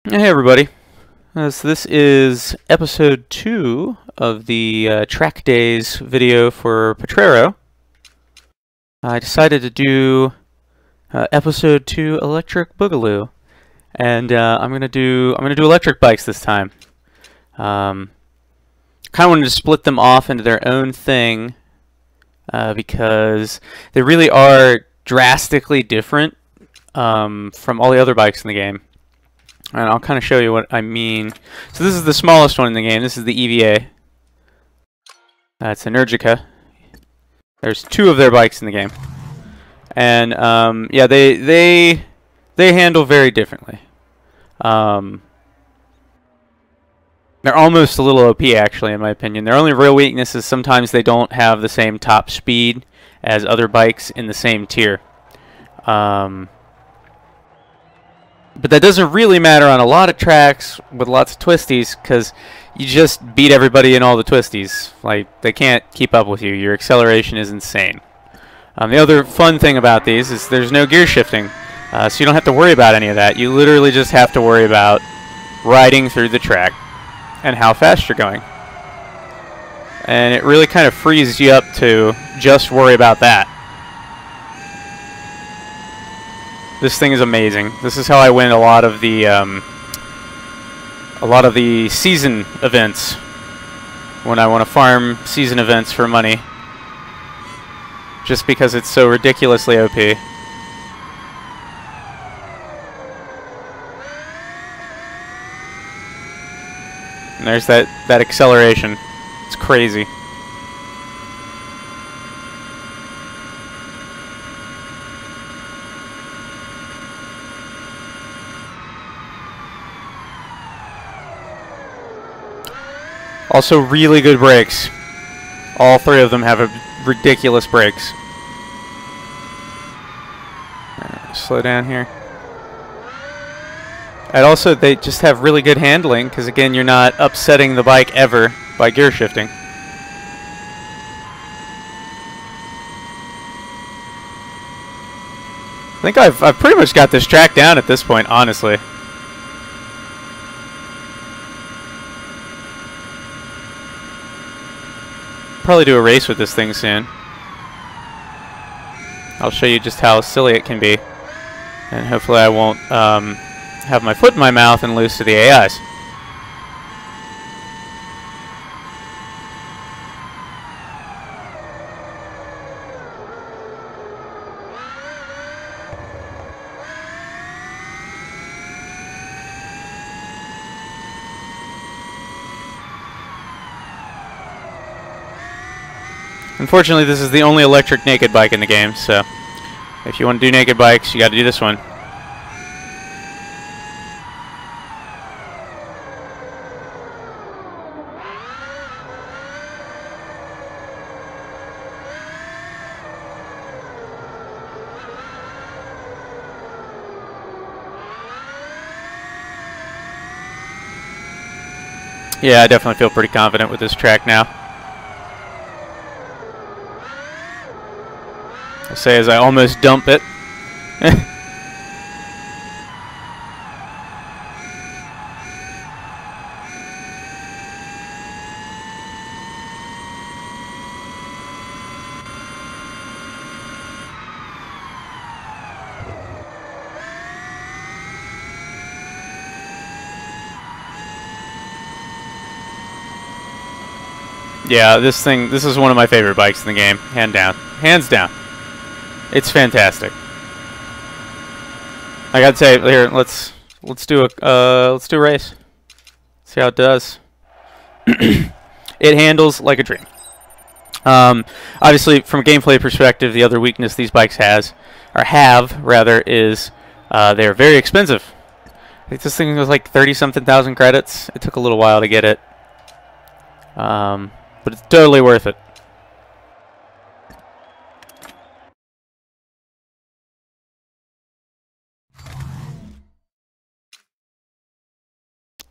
Hey everybody, so this is episode 2 of the track days video for Potrero. I decided to do episode 2 electric Boogaloo, and I'm gonna do electric bikes this time. Kind of wanted to split them off into their own thing because they really are drastically different from all the other bikes in the game. And I'll kind of show you what I mean. So this is the smallest one in the game. This is the EVA. It's Energica. There's 2 of their bikes in the game, and yeah, they handle very differently. They're almost a little OP actually, in my opinion. Their only real weakness is sometimes they don't have the same top speed as other bikes in the same tier. But that doesn't really matter on a lot of tracks with lots of twisties, because you just beat everybody in all the twisties. Like, they can't keep up with you. Your acceleration is insane. The other fun thing about these is there's no gear shifting, so you don't have to worry about any of that. You literally just have to worry about riding through the track and how fast you're going. And it really kind of frees you up to just worry about that. This thing is amazing. This is how I win a lot of the season events when I want to farm season events for money, just because it's so ridiculously OP. And there's that acceleration. It's crazy. Also, really good brakes. All 3 of them have ridiculous brakes. Slow down here. And also, they just have really good handling, because again, you're not upsetting the bike ever by gear shifting. I think I've pretty much got this track down at this point, honestly. Probably do a race with this thing soon. I'll show you just how silly it can be, and hopefully I won't have my foot in my mouth and lose to the AIs. Unfortunately, this is the only electric naked bike in the game, so if you want to do naked bikes, you got to do this one. Yeah, I definitely feel pretty confident with this track now. I'll say as I almost dump it. Yeah, this is one of my favorite bikes in the game, hands down. It's fantastic. I gotta say, here, let's do a race. See how it does. It handles like a dream. Obviously, from a gameplay perspective, the other weakness these bikes have is they're very expensive. I think this thing was like 30-something thousand credits. It took a little while to get it, but it's totally worth it.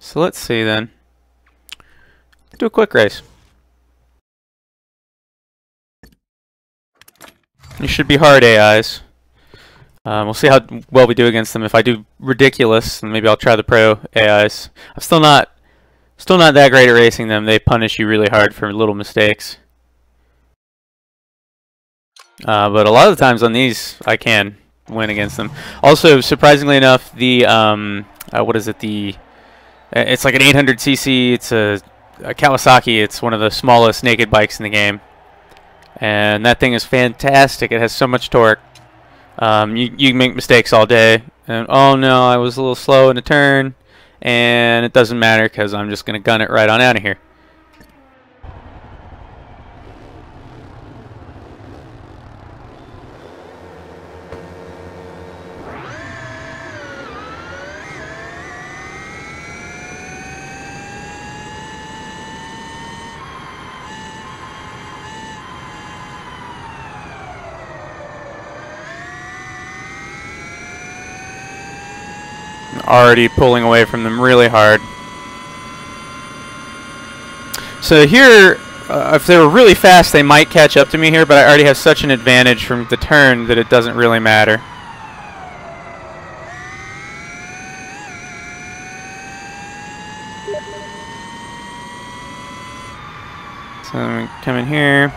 So let's see then. Do a quick race. You should be hard AIs. We'll see how well we do against them. If I do ridiculous, then maybe I'll try the pro AIs. I'm still not that great at racing them. They punish you really hard for little mistakes. But a lot of the times on these, I can win against them. Also, surprisingly enough, the what is it? It's like an 800cc. It's a Kawasaki. It's one of the smallest naked bikes in the game, and that thing is fantastic. It has so much torque. You can make mistakes all day, and oh no, I was a little slow in a turn, and it doesn't matter because I'm just gonna gun it right on out of here. Already pulling away from them really hard. So here, if they were really fast, they might catch up to me here, but I already have such an advantage from the turn that it doesn't really matter. So I'm gonna come in here.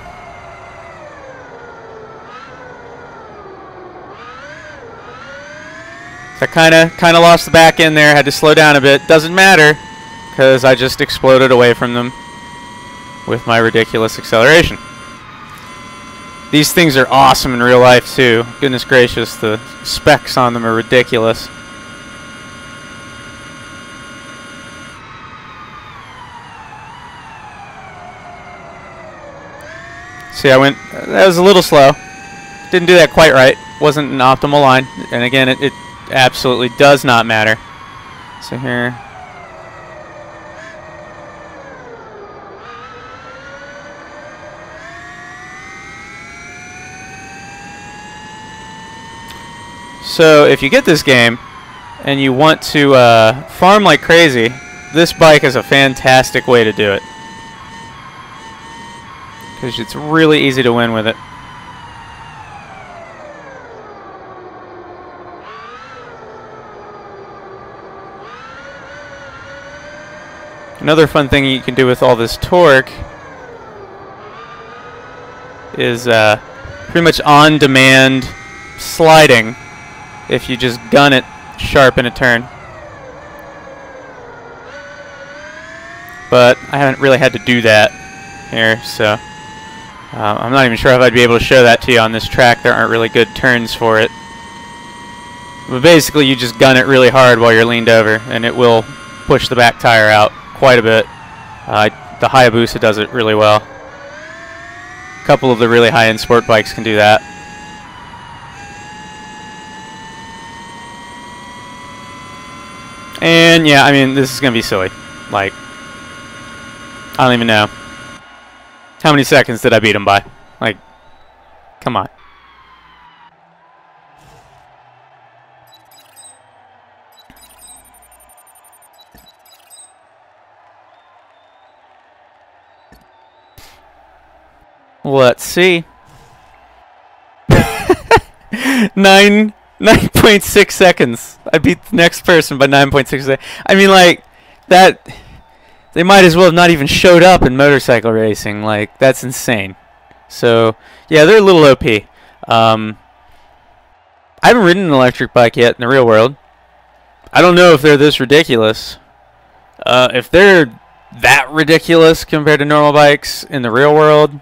I kind of lost the back end there. Had to slow down a bit. Doesn't matter, because I just exploded away from them with my ridiculous acceleration. These things are awesome in real life too. Goodness gracious, the specs on them are ridiculous. See, that was a little slow. Didn't do that quite right. Wasn't an optimal line. And again, it absolutely does not matter. So here. So if you get this game and you want to farm like crazy, this bike is a fantastic way to do it. Because it's really easy to win with it. Another fun thing you can do with all this torque is pretty much on-demand sliding if you just gun it sharp in a turn. But I haven't really had to do that here, so I'm not even sure if I'd be able to show that to you on this track. There aren't really good turns for it. But basically you just gun it really hard while you're leaned over, and it will push the back tire out quite a bit. The Hayabusa does it really well. A couple of the really high-end sport bikes can do that. And yeah, I mean, this is gonna be silly. Like, I don't even know. How many seconds did I beat him by? Like, come on. Let's see. 9.6 seconds. I beat the next person by 9.6 seconds. I mean, like, that... They might as well have not even showed up in motorcycle racing. Like, that's insane. So, yeah, they're a little OP. I haven't ridden an electric bike yet in the real world. I don't know if they're this ridiculous. If they're that ridiculous compared to normal bikes in the real world,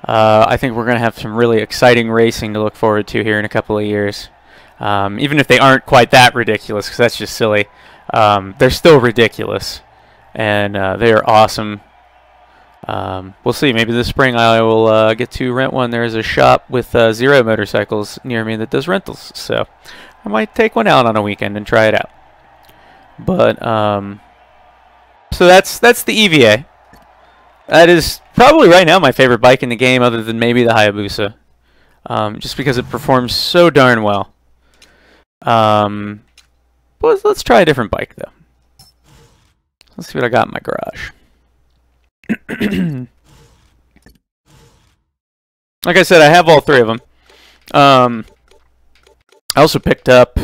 I think we're going to have some really exciting racing to look forward to here in a couple of years. Even if they aren't quite that ridiculous, because that's just silly, they're still ridiculous. And they are awesome. We'll see. Maybe this spring I will get to rent one. There's a shop with Zero motorcycles near me that does rentals. So I might take one out on a weekend and try it out. But, so that's the EVA. That is probably right now my favorite bike in the game, other than maybe the Hayabusa. Just because it performs so darn well. But let's try a different bike, though. Let's see what I got in my garage. Like I said, I have all three of them. I also picked up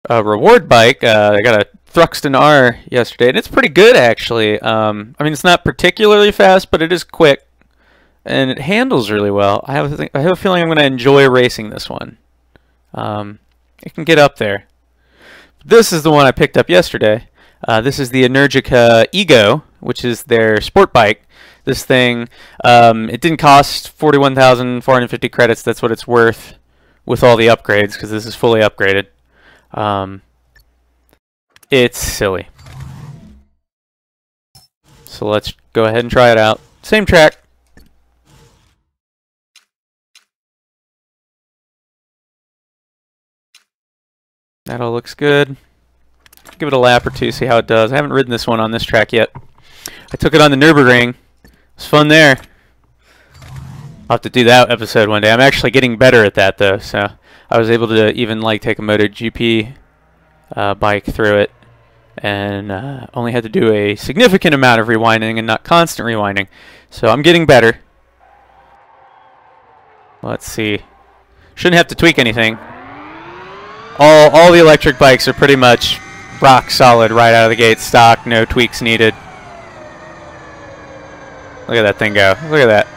a reward bike. I got a Thruxton R yesterday, and it's pretty good actually. I mean, it's not particularly fast, but it is quick, and it handles really well. I have a feeling I'm going to enjoy racing this one. It can get up there. This is the one I picked up yesterday. This is the Energica Ego, which is their sport bike. This thing, it didn't cost 41,450 credits. That's what it's worth with all the upgrades, because this is fully upgraded. It's silly. So let's go ahead and try it out. Same track. That all looks good. Give it a lap or two, see how it does. I haven't ridden this one on this track yet. I took it on the Nürburgring. It was fun there. I'll have to do that episode one day. I'm actually getting better at that though, so I was able to even like take a MotoGP bike through it, and only had to do a significant amount of rewinding and not constant rewinding. So I'm getting better. Let's see. Shouldn't have to tweak anything. All the electric bikes are pretty much rock solid right out of the gate, stock, no tweaks needed. Look at that thing go. Look at that.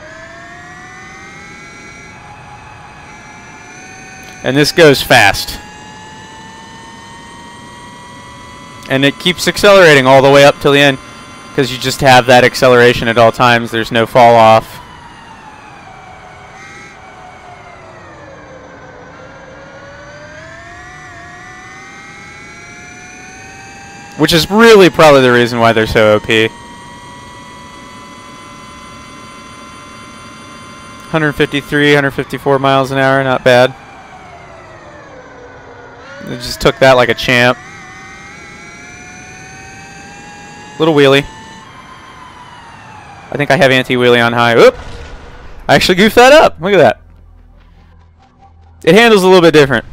And this goes fast. And it keeps accelerating all the way up till the end, because you just have that acceleration at all times. There's no fall off. Which is really probably the reason why they're so OP. 153, 154 miles an hour, not bad. They just took that like a champ. Little wheelie. I think I have anti-wheelie on high. Oop! I actually goofed that up. Look at that. It handles a little bit different.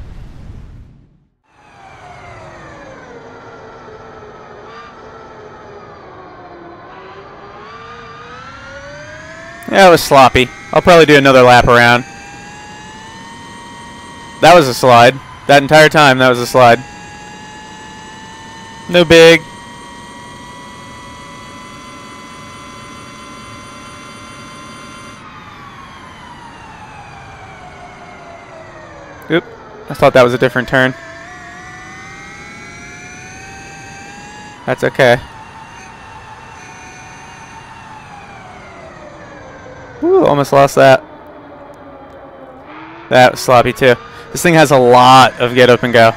Yeah, it was sloppy. I'll probably do another lap around. That was a slide. That entire time, that was a slide. No big. Oop. I thought that was a different turn. That's okay. Ooh, almost lost that. That was sloppy too. This thing has a lot of get up and go.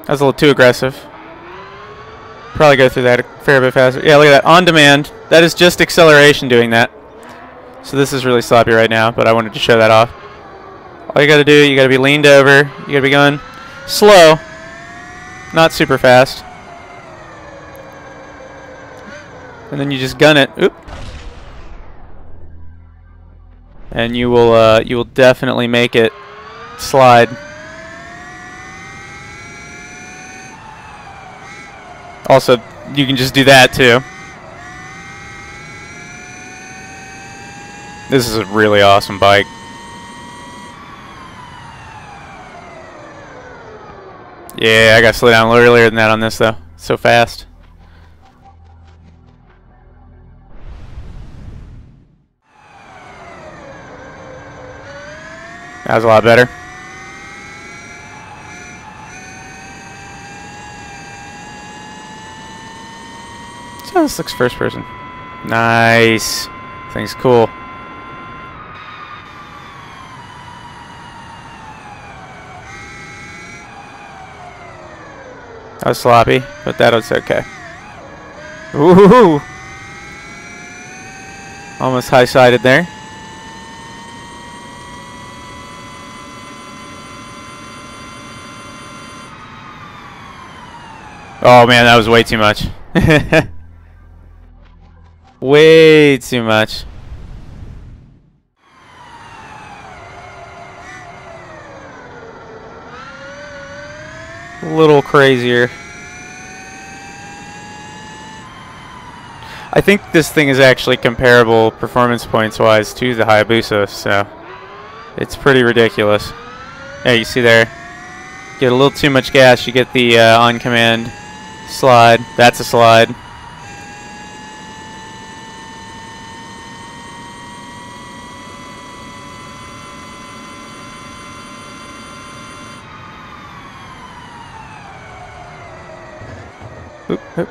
That was a little too aggressive. Probably go through that a fair bit faster. Yeah, look at that. On demand. That is just acceleration doing that. So this is really sloppy right now, but I wanted to show that off. All you gotta do, you gotta be leaned over. You gotta be going slow. Not super fast. And then you just gun it. Oop. And you will definitely make it slide. Also, you can just do that too. This is a really awesome bike. Yeah, I gotta slow down a little earlier than that on this though. So fast. That was a lot better. Oh, this looks first person. Nice. Thing's cool. That was sloppy, but that was okay. Ooh! Almost high-sided there. Oh man, that was way too much. Way too much. a little crazier. I think this thing is actually comparable performance points wise to the Hayabusa, so it's pretty ridiculous. Yeah, you see there, get a little too much gas, you get the on command slide. That's a slide. Oop, oop.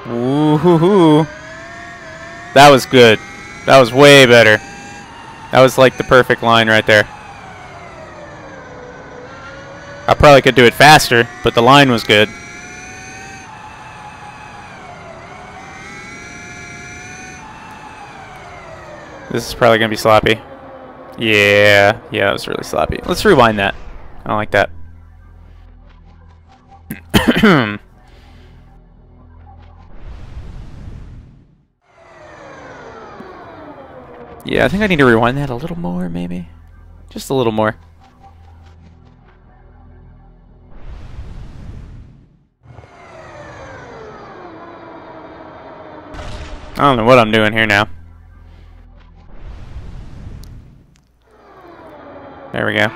Woohoo! That was good. That was way better. That was like the perfect line right there. I probably could do it faster, but the line was good. This is probably gonna be sloppy. Yeah, it was really sloppy. Let's rewind that. I don't like that. Yeah, I think I need to rewind that a little more, maybe. Just a little more. I don't know what I'm doing here now. There we go.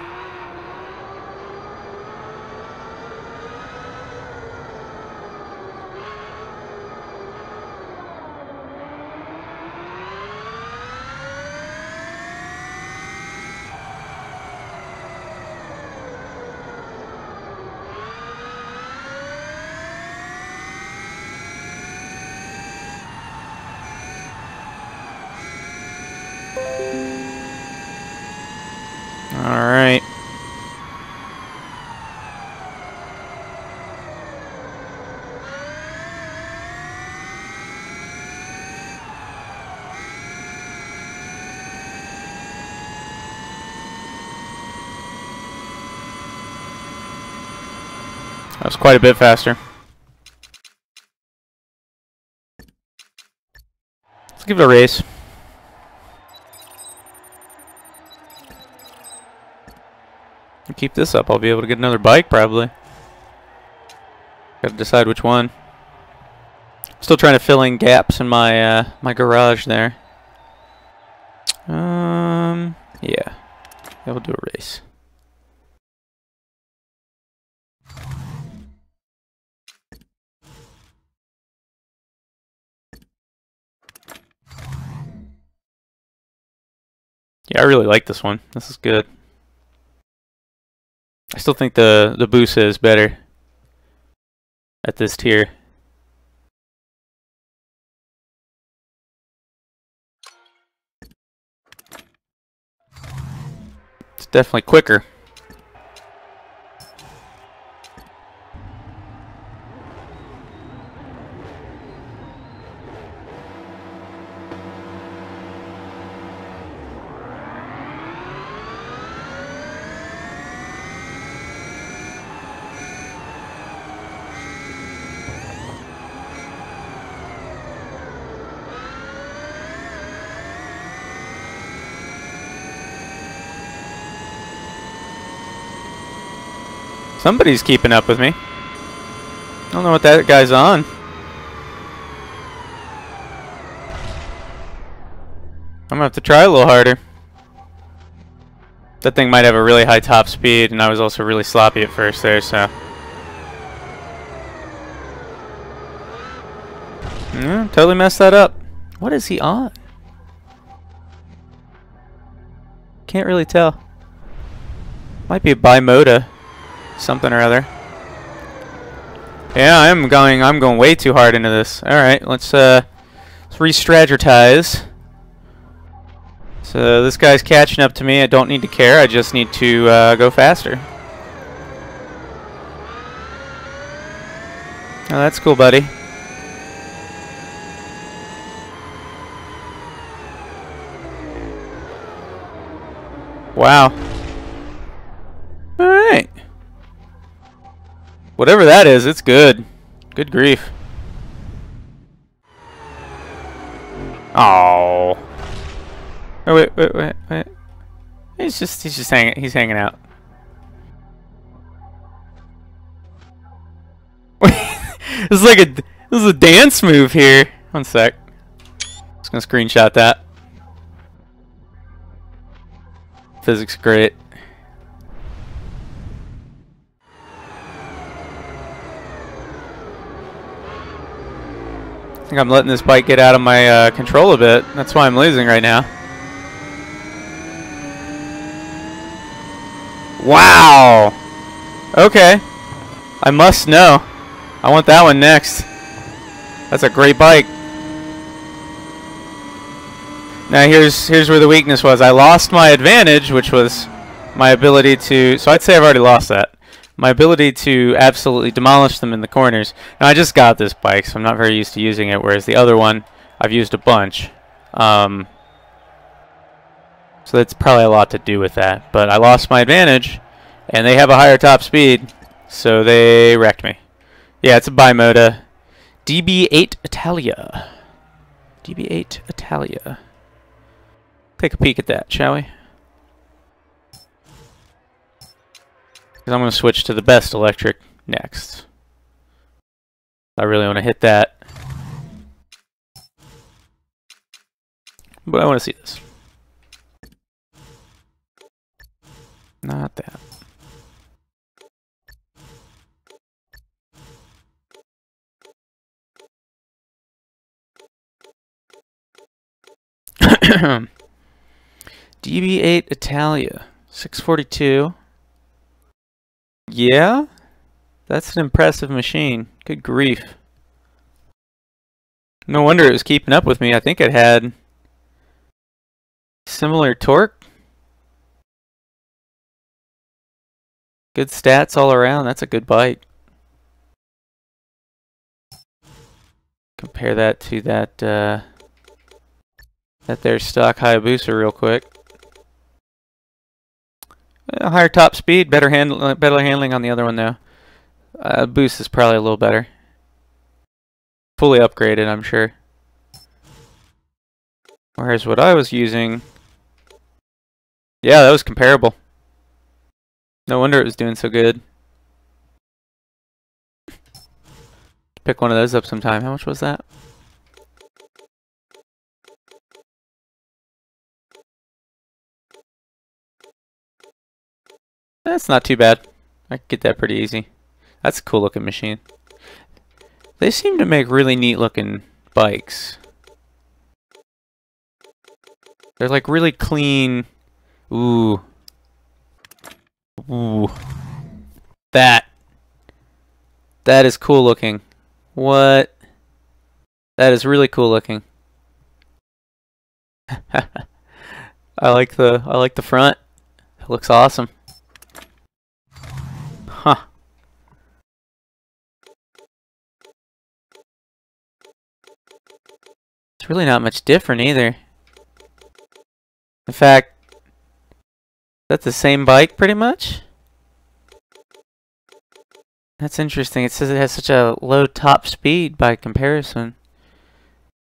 Alright. That was quite a bit faster. Let's give it a race. Keep this up, I'll be able to get another bike probably. Gotta decide which one. Still trying to fill in gaps in my my garage there. Yeah, we'll do a race. Yeah, I really like this one. This is good. I still think the Busa is better at this tier. It's definitely quicker. Somebody's keeping up with me. I don't know what that guy's on. I'm gonna have to try a little harder. That thing might have a really high top speed, and I was also really sloppy at first there, so. Yeah, totally messed that up. What is he on? Can't really tell. Might be a bimota. Something or other. Yeah, I'm going way too hard into this. Alright, let's re-strategize. So this guy's catching up to me. I don't need to care. I just need to go faster. Oh, that's cool, buddy. Wow. Alright. Whatever that is, it's good. Good grief. Oh. Oh, wait. He's just hanging out. This is a dance move here. One sec. Just gonna screenshot that. Physics great. I think I'm letting this bike get out of my control a bit. That's why I'm losing right now. Wow! Okay. I must know. I want that one next. That's a great bike. Now here's where the weakness was. I lost my advantage, which was my ability to... So I'd say I've already lost that. My ability to absolutely demolish them in the corners. Now I just got this bike, so I'm not very used to using it, whereas the other one I've used a bunch. So that's probably a lot to do with that. But I lost my advantage, and they have a higher top speed, so they wrecked me. Yeah, it's a Bimoda DB8 Italia. DB8 Italia. Take a peek at that, shall we? Because I'm going to switch to the best electric next. I really want to hit that. But I want to see this. Not that. DB8 Italia. 642. Yeah? That's an impressive machine. Good grief. No wonder it was keeping up with me. I think it had similar torque. Good stats all around. That's a good bike. Compare that to that that there stock Hayabusa real quick. Higher top speed, better handling on the other one though. Boost is probably a little better. Fully upgraded, I'm sure. Whereas what I was using, yeah, that was comparable. No wonder it was doing so good. Pick one of those up sometime. How much was that? That's not too bad. I could get that pretty easy. That's a cool looking machine. They seem to make really neat looking bikes. They're like really clean. Ooh. Ooh. That is cool looking. What? That is really cool looking. I like the front. It looks awesome. Huh. It's really not much different either. In fact, that's the same bike pretty much. That's interesting. It says it has such a low top speed by comparison.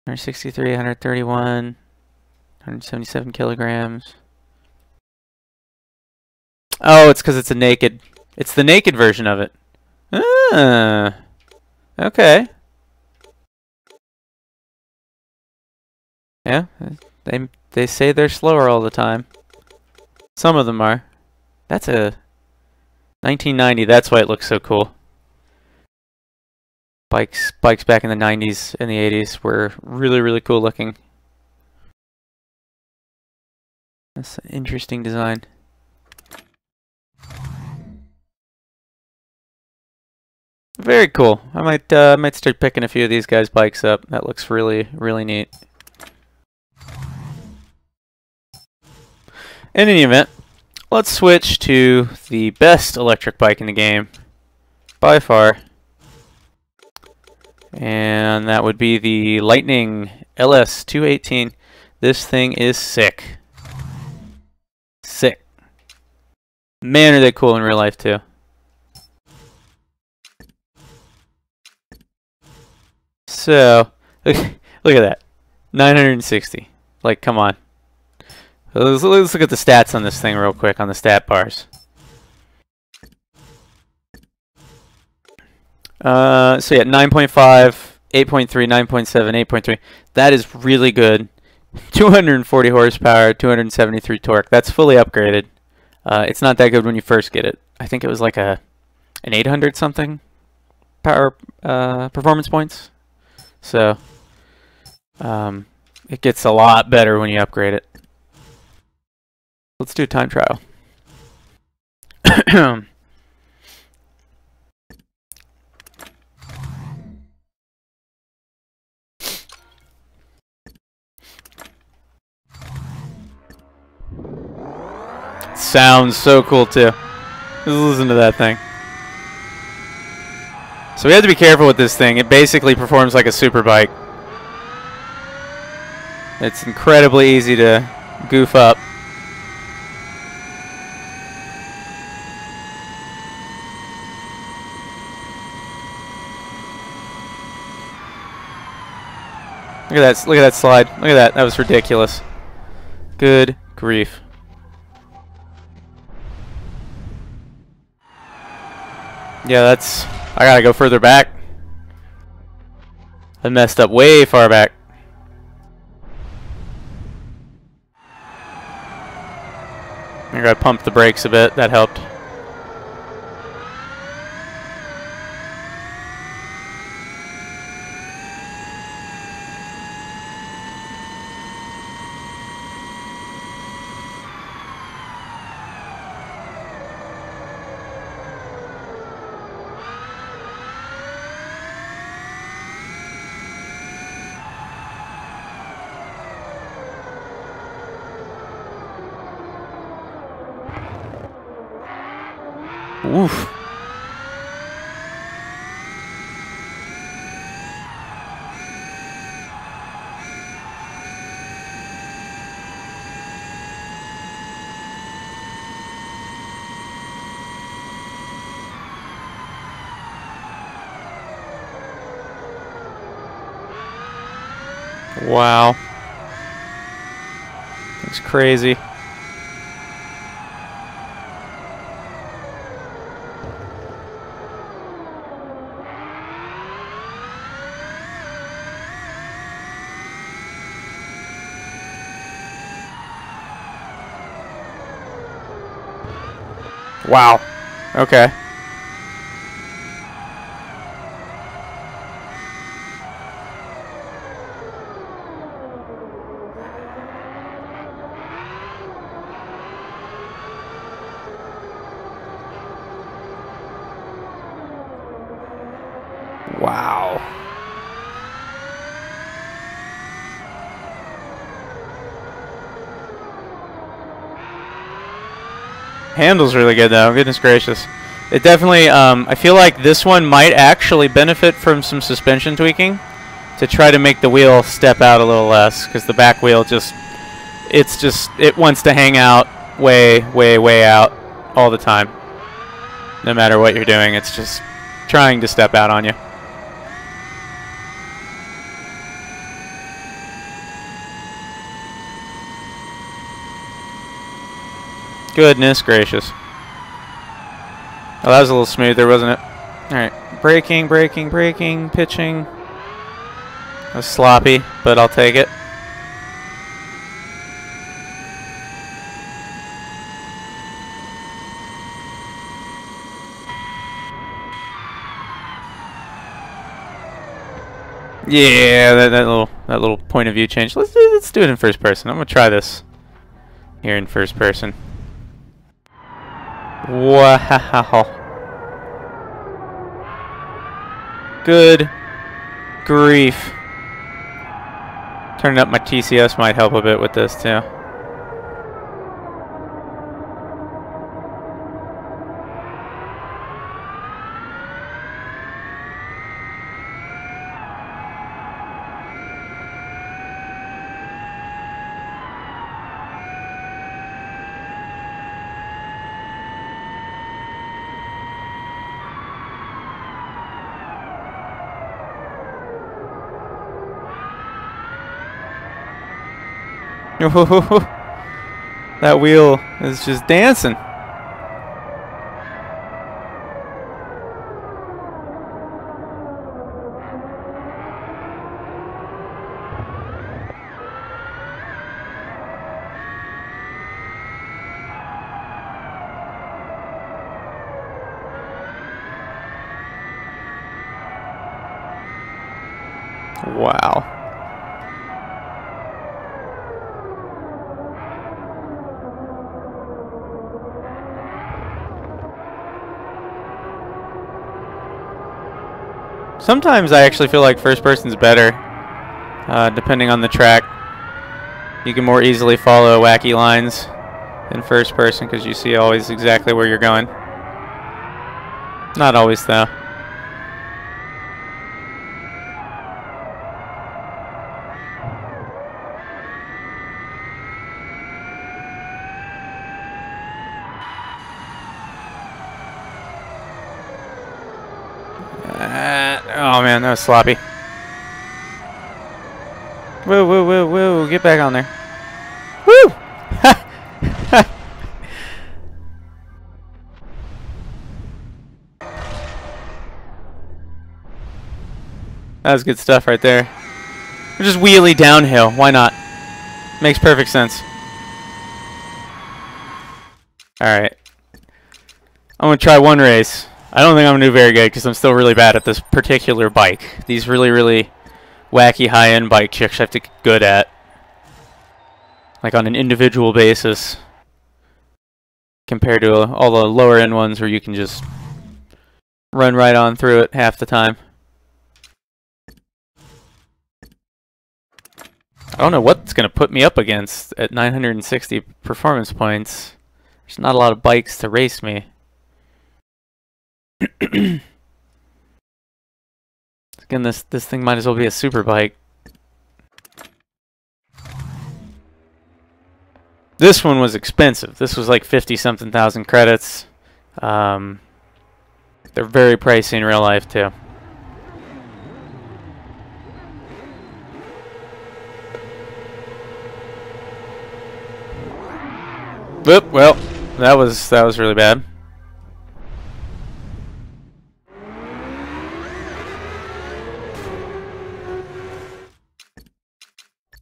163, 131, 177 kilograms. Oh, it's because it's a naked. It's the naked version of it. Ah, okay. Yeah, they say they're slower all the time. Some of them are. That's a 1990. That's why it looks so cool. Bikes back in the 90s and the 80s were really cool looking. That's an interesting design. Very cool. I might start picking a few of these guys' bikes up. That looks really neat. In any event, let's switch to the best electric bike in the game by far. And that would be the Lightning LS218. This thing is sick. Sick. Man, are they cool in real life too. So, look at that. 960. Like, come on. Let's look at the stats on this thing real quick, on the stat bars. So yeah, 9.5, 8.3, 9.7, 8.3. That is really good. 240 horsepower, 273 torque. That's fully upgraded. It's not that good when you first get it. I think it was like an 800 something power performance points. So it gets a lot better when you upgrade it. Let's do a time trial. Sounds so cool too. Just listen to that thing. So we have to be careful with this thing. It basically performs like a super bike. It's incredibly easy to goof up. Look at that! Look at that slide! Look at that! That was ridiculous. Good grief. Yeah, that's... I gotta go further back. I messed up way far back. I gotta pump the brakes a bit. That helped. Oof. Wow. That's crazy. Wow. Okay. Wow. Handles really good though, goodness gracious. It definitely, I feel like this one might actually benefit from some suspension tweaking to try to make the wheel step out a little less, because the back wheel it wants to hang out way, way, way out all the time. No matter what you're doing, it's just trying to step out on you. Goodness gracious. Oh, that was a little smoother, wasn't it? Alright. Braking, braking, braking, pitching. That was sloppy, but I'll take it. Yeah, that little point of view change. Let's do it in first person. I'm gonna try this here in first person. Wow. Good grief. Turning up my TCS might help a bit with this too. That wheel is just dancing. Wow. Sometimes I actually feel like first person's better, depending on the track. You can more easily follow wacky lines in first person because you see always exactly where you're going. Not always, though. Oh man, that was sloppy. Whoa, whoa, whoa, whoa, get back on there. Woo! That was good stuff right there. We're just wheelie downhill, why not? Makes perfect sense. Alright. I'm gonna try one race. I don't think I'm gonna do very good because I'm still really bad at this particular bike. These really, really wacky high-end bike tricks I have to get good at. Like on an individual basis. Compared to all the lower-end ones where you can just run right on through it half the time. I don't know what's gonna put me up against at 960 performance points. There's not a lot of bikes to race me. Again, this thing might as well be a super bike. This one was expensive. This was like 50-something thousand credits. They're very pricey in real life too. Oop, well, that was really bad.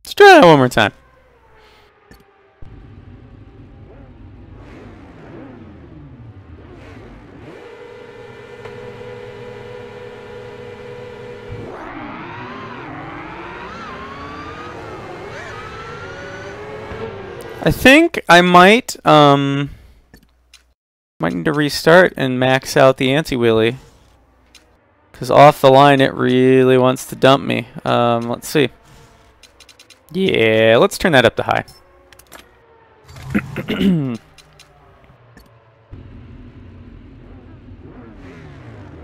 Let's try that one more time. I think I might need to restart and max out the anti-wheelie. Because off the line it really wants to dump me. Let's see. Yeah, let's turn that up to high.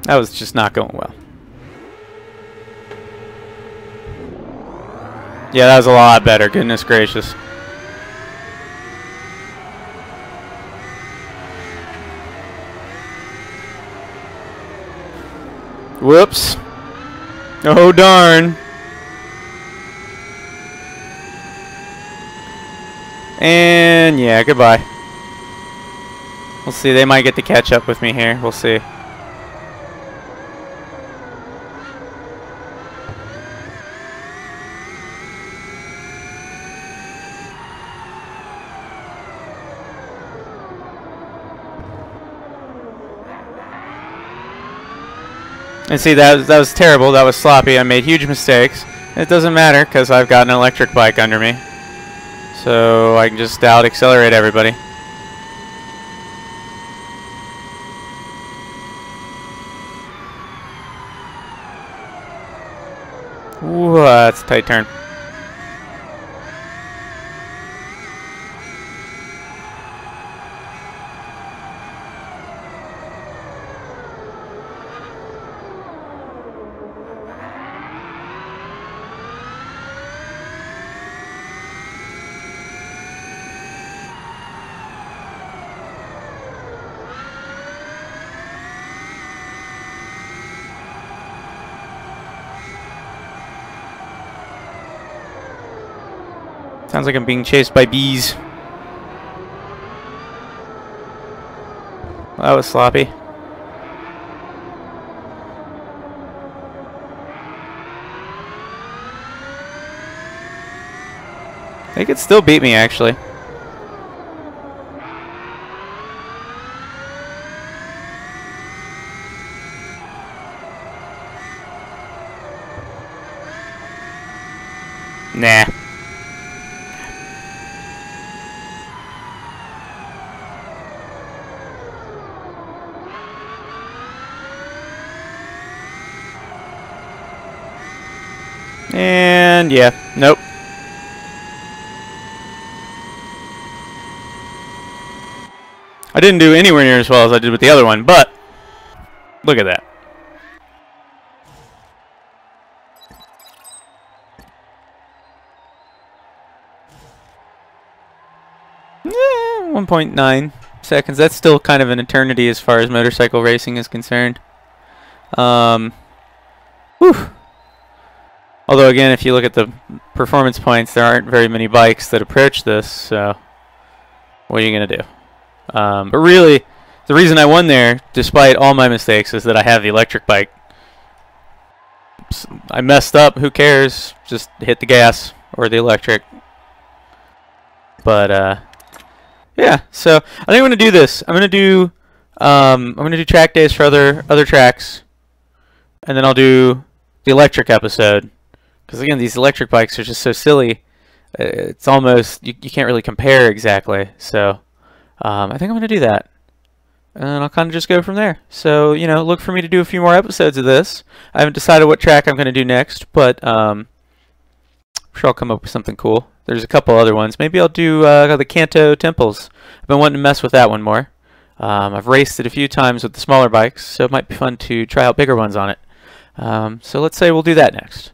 That was just not going well. Yeah, that was a lot better, goodness gracious. Whoops. Oh darn. And yeah, goodbye. We'll see, they might get to catch up with me here. We'll see. And see, that was terrible. That was sloppy. I made huge mistakes. It doesn't matter because I've got an electric bike under me. So I can just out-accelerate everybody. Ooh, that's a tight turn. Sounds like I'm being chased by bees. Well, that was sloppy. They could still beat me, actually. Nah. And yeah, nope. I didn't do anywhere near as well as I did with the other one, but look at that. Yeah, 1.9 seconds. That's still kind of an eternity as far as motorcycle racing is concerned. Whew. Although again, if you look at the performance points, there aren't very many bikes that approach this, so what are you going to do? But really, the reason I won there, despite all my mistakes, is that I have the electric bike. I messed up, who cares? Just hit the gas or the electric. But yeah, so I think I'm gonna do this. I'm gonna do track days for other tracks, and then I'll do the electric episode. Because again, these electric bikes are just so silly. It's almost you can't really compare exactly. So I think I'm gonna do that, and I'll kind of just go from there. So look for me to do a few more episodes of this. I haven't decided what track I'm gonna do next, but I'm sure I'll come up with something cool. There's a couple other ones. Maybe I'll do the Kanto Temples. I've been wanting to mess with that one more. I've raced it a few times with the smaller bikes, so it might be fun to try out bigger ones on it. So let's say we'll do that next.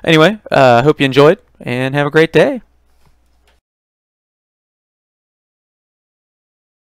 Anyway, hope you enjoyed, and have a great day.